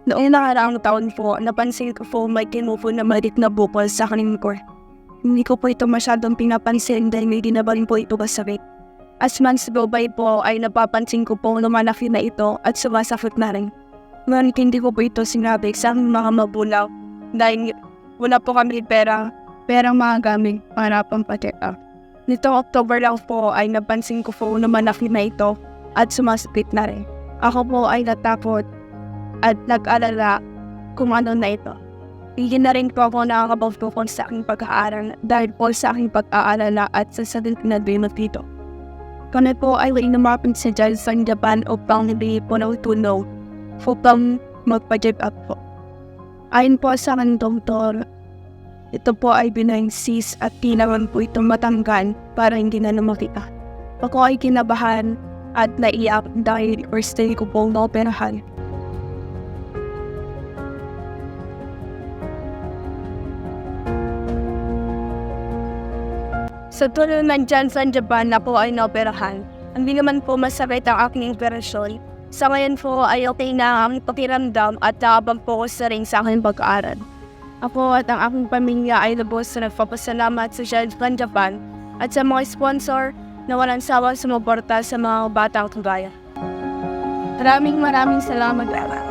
Noong nakaraang taon po, napansin ko po may kinupo na maliit na bukol sa aking core. Hindi ko po ito masyadong pinapansin dahil hindi na ba rin po ito kasakit. As months go by po ay napapansin ko po lumalaki na ito at sumasakit na rin. Ngunit hindi ko po ito sinabi sa aming mga magulang dahil wala po kami perang mga gamit para pampacheck up. Nitong October lang po ay napansin ko po na malaki na ito at sumasakit na rin. Ako po ay natakot at nag-alala kung ano na ito. Hindi na rin po ako nakakapag-focus sa aking pag-aaral dahil po sa aking pag-aalala at sa sakit na dito. Kami po ay lumapit sa Johnson, Japan upang hindi po ng tulong upang magpa-check up po. Ayon po sa aking doktor, ito po ay benign cyst at kailangan po itong matanggal para hindi na lumakita. Ako ay kinabahan at naiyak dahil first day ko pong naoperahan. Sa tulong ng Johnson, Japan na po ay naoperahan, hindi naman po masakit ang aking operasyon. Sa ngayon po ay okay na ang pakiramdam at nakapag-focus na rin sa aking pag-aaral. Ako at ang aking pamilya ay lubos na nagpapasalamat sa Johnson, Japan at sa mga sponsor na walang sawang sumuporta sa mga batang kagaya. Maraming salamat.